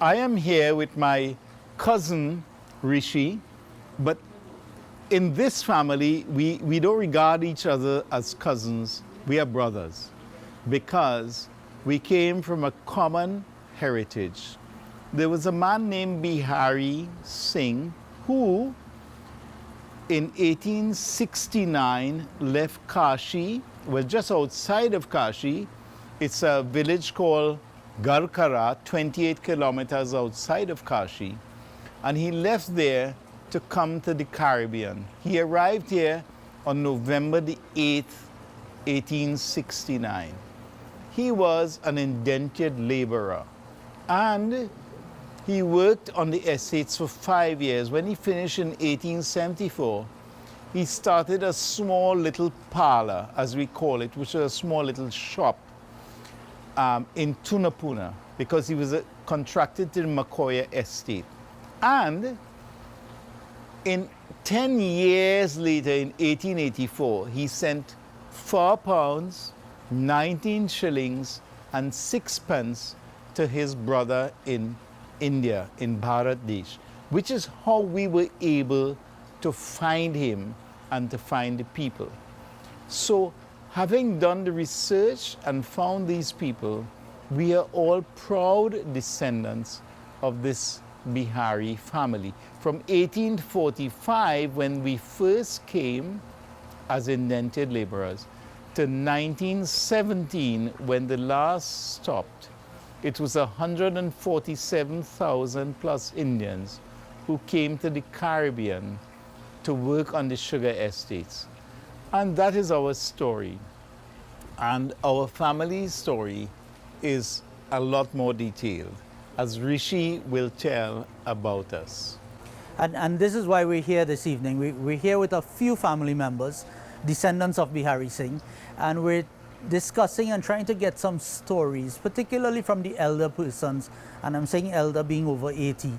I am here with my cousin Rishi, but in this family, we don't regard each other as cousins. We are brothers because we came from a common heritage. There was a man named Behareesingh who in 1869 left Kashi, well, just outside of Kashi. It's a village called Garkara, 28 kilometers outside of Kashi. And he left there to come to the Caribbean. He arrived here on November the 8th, 1869. He was an indentured laborer and he worked on the estates for 5 years. When he finished in 1874, he started a small little parlor, as we call it, which was a small little shop in Tunapuna, because he was contracted to the Makoya estate. And in 10 years later, in 1884, he sent £4, 19 shillings, and 6 pence to his brother in India, in Bharat, which is how we were able to find him and to find the people. So, having done the research and found these people, we are all proud descendants of this Bihari family. From 1845, when we first came as indentured laborers, to 1917, when the last stopped, it was 147,000 plus Indians who came to the Caribbean to work on the sugar estates. And that is our story. And our family's story is a lot more detailed, as Rishi will tell about us. And this is why we're here this evening. We're here with a few family members, descendants of Behareesingh, and we're discussing and trying to get some stories, particularly from the elder persons, and I'm saying elder being over 80,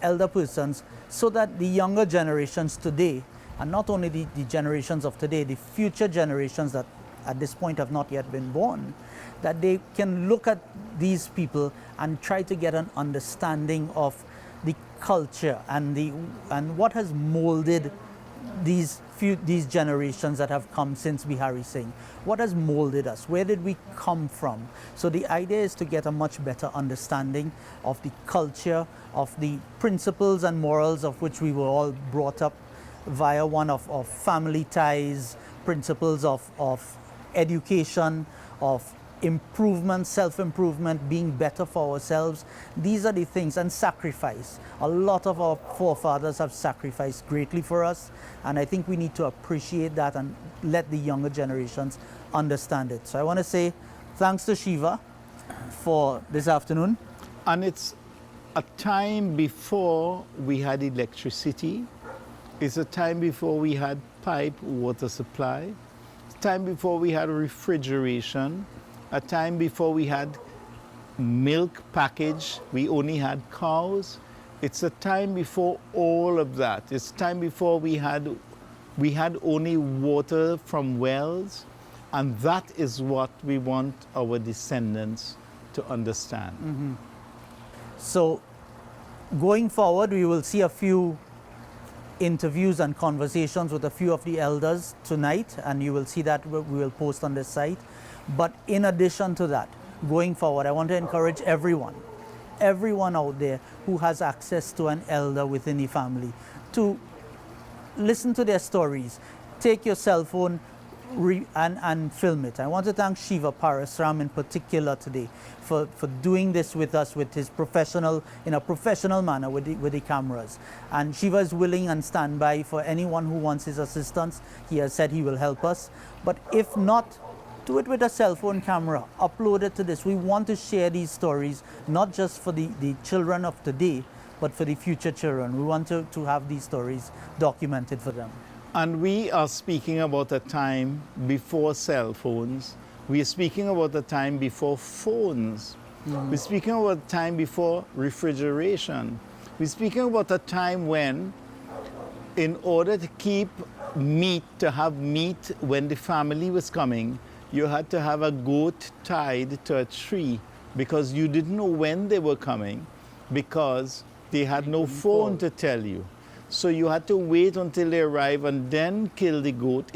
elder persons, so that the younger generations today, and not only the generations of today, the future generations that at this point have not yet been born, that they can look at these people and try to get an understanding of the culture and what has molded these generations that have come since Behareesingh. What has molded us? Where did we come from? So the idea is to get a much better understanding of the culture, of the principles and morals of which we were all brought up via one of family ties, principles of education, of improvement, self-improvement, being better for ourselves. These are the things, and sacrifice. A lot of our forefathers have sacrificed greatly for us, and I think we need to appreciate that and let the younger generations understand it. So I want to say thanks to Shiva for this afternoon. And it's a time before we had electricity. It's a time before we had pipe water supply. It's a time before we had refrigeration. A time before we had milk package, we only had cows. It's a time before all of that. It's a time before we had only water from wells, and that is what we want our descendants to understand. Mm-hmm. So going forward, we will see a few interviews and conversations with a few of the elders tonight, and you will see that we will post on this site. But in addition to that, going forward, I want to encourage everyone out there who has access to an elder within the family to listen to their stories. Take your cell phone and film it. I want to thank Shiva Parasram in particular today for doing this with us in a professional manner with the cameras. And Shiva is willing and stand by for anyone who wants his assistance. He has said he will help us. But if not, do it with a cell phone camera, upload it to this. We want to share these stories, not just for the children of today, but for the future children. We want to have these stories documented for them. And we are speaking about a time before cell phones. We are speaking about a time before phones. We're speaking about a time before refrigeration. We're speaking about a time when, in order to keep meat, to have meat when the family was coming, you had to have a goat tied to a tree because you didn't know when they were coming because they had no phone to tell you. So you had to wait until they arrive and then kill the goat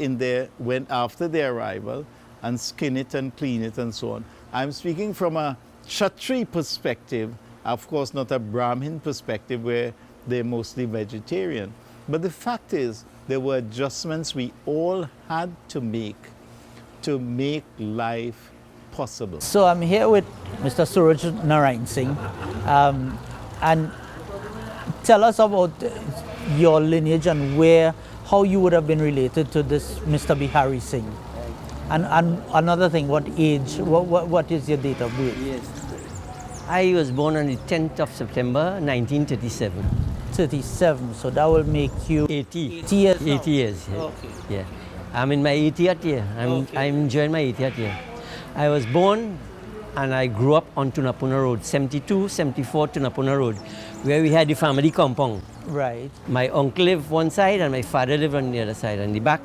after their arrival and skin it and clean it and so on. I'm speaking from a Kshatri perspective, of course not a Brahmin perspective where they're mostly vegetarian. But the fact is, there were adjustments we all had to make life possible. So I'm here with Mr. Suruj Narinesingh, and tell us about your lineage and how you would have been related to this Mr. Behareesingh. And another thing, what age, what is your date of birth? Yes. I was born on the 10th of September, 1937. 37, so that will make you 80. 80 years. 80 years, yeah. Okay. Yeah. I'm in my 80th year. I'm enjoying my 80th year. I was born and I grew up on Tunapuna Road, 72, 74 Tunapuna Road, where we had the family compound. Right. My uncle lived one side and my father lived on the other side. And the back,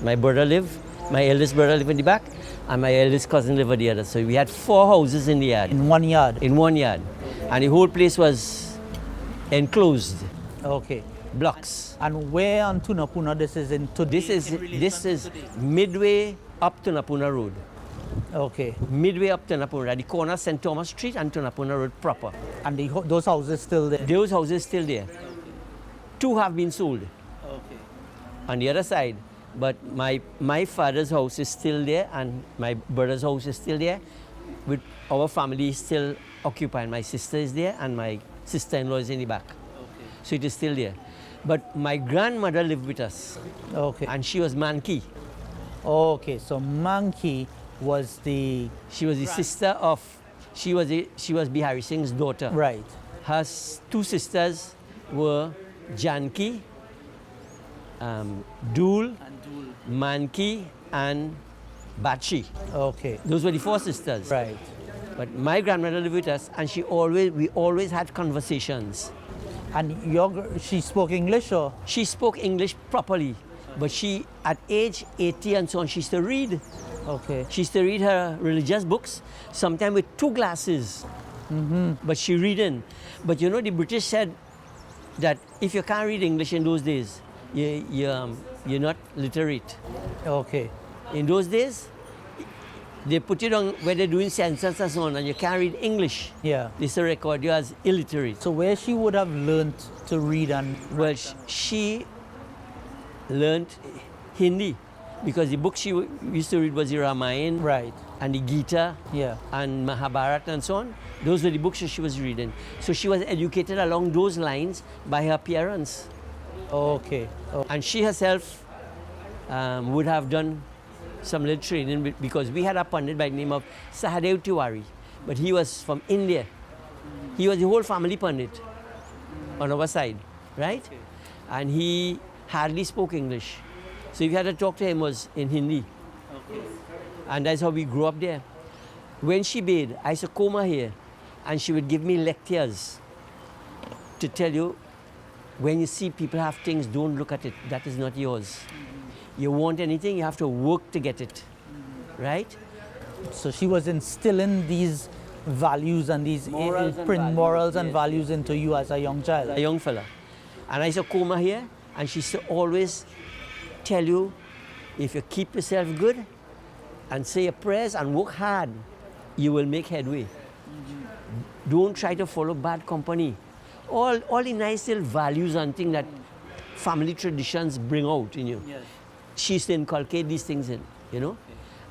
my brother lived, my eldest brother lived in the back, and my eldest cousin lived on the other. So we had 4 houses in the yard. In one yard? In one yard. And the whole place was enclosed. Okay. Blocks. And where on Tunapuna this is in today? This is midway up Tunapuna Road. Okay. Midway up Tunapuna, at the corner of St. Thomas Street and Tunapuna Road proper. And those houses still there? Those houses still there. 2 have been sold. Okay. On the other side. But my father's house is still there and my brother's house is still there, with our family still occupied. My sister is there and my sister-in-law is in the back. Okay. So it is still there. But my grandmother lived with us. Okay. And she was Manki. Okay, so Manki was the... She was the sister of... She was Behareesingh's daughter. Right. Her 2 sisters were Janki, Dul, Manki, and Batshi. Okay. Those were the 4 sisters. Right. But my grandmother lived with us, and we always had conversations. And she spoke English, or? She spoke English properly, but she, at age 80 and so on, she used to read. Okay. She used to read her religious books, sometimes with 2 glasses. But she reading. But you know, the British said that if you can't read English in those days, you're not literate. Okay. In those days, they put it on where they're doing census and so on, and you can't read English. Yeah. They still record you as illiterate. So where she would have learned to read and... Well, she learned Hindi because the book she used to read was the Ramayana, Right. and the Gita, Yeah. and Mahabharata and so on. Those were the books that she was reading. So she was educated along those lines by her parents. Okay. And she herself would have done some little training because we had a pandit by the name of Sahadev Tiwari, but he was from India. He was the whole family pandit on our side, right? Okay. And he hardly spoke English. So if you had to talk to him, was in Hindi. Okay. And that's how we grew up there. When she bathed, I used to comb her hair, and she would give me lectures to tell you, when you see people have things, don't look at it. That is not yours. You want anything, you have to work to get it, right? So she was instilling these values and these morals and values into you as a young child. A young fella. And I used to comb her hair, and she used to always tell you, if you keep yourself good and say your prayers and work hard, you will make headway. Don't try to follow bad company. All the nice little values and things that family traditions bring out in you. Yes. She used to inculcate these things in, you know.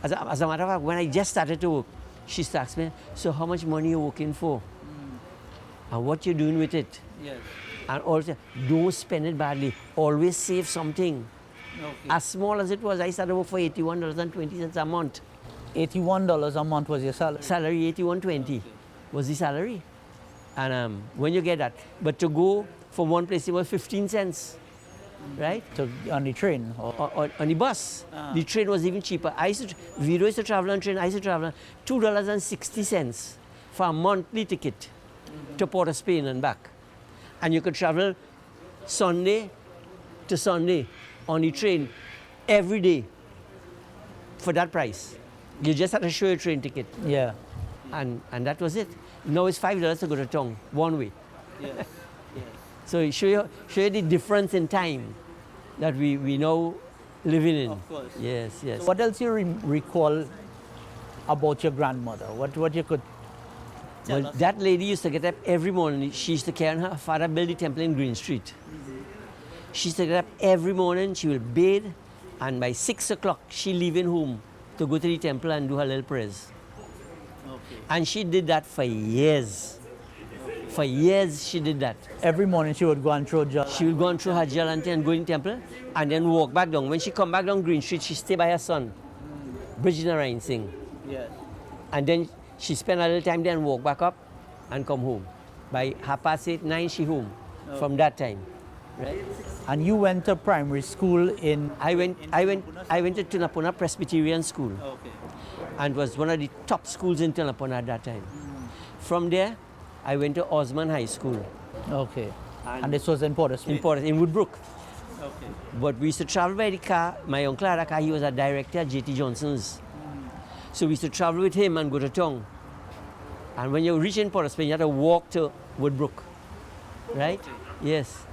As a matter of fact, when I just started to work, she used to ask me, so how much money you working for? And what you doing with it? Yes. And also, don't spend it badly. Always save something. Okay. As small as it was, I started work for $81.20 a month. $81 a month was your salary? Salary, $81.20 was the salary. And when you get that, but to go from one place, it was 15 cents, right? On the train? Or? On the bus. The train was even cheaper. Vito used to travel on train, I used to travel on $2.60 for a monthly ticket to Port of Spain and back. And you could travel Sunday to Sunday on the train every day for that price. You just had to show your train ticket. Yeah. and that was it. Now it's $5 to go to town, one way. Yes. So it show you the difference in time that we now living in. Of course. Yes, yes. What else you recall about your grandmother? What you could tell Well, us? that lady used to get up every morning. She used to carry her father build the temple in Green Street. She used to get up every morning. She will bathe, and by 6 o'clock she leaving home to go to the temple and do her little prayers. Okay. And she did that for years. For years she did that. Every morning she would go and throw jal. She would go on through her Jalanti and go in temple and then walk back down. When she come back down Green Street, she stay by her son, Behareesingh Narinesingh. Yes. And then she spend a little time there and walk back up and come home. By 8:30, 9 she home from that time. Right? And you went to primary school in. I went to Tunapuna Presbyterian School Okay. and was one of the top schools in Tunapuna at that time. From there, I went to Osman High School Okay. And this was in Portersmith. in Woodbrook. Okay. But we used to travel by the car. My uncle had a car. He was a director at J.T. Johnson's. So we used to travel with him and go to town. And when you reach in Portersmith, you had to walk to Woodbrook. Right? Yes.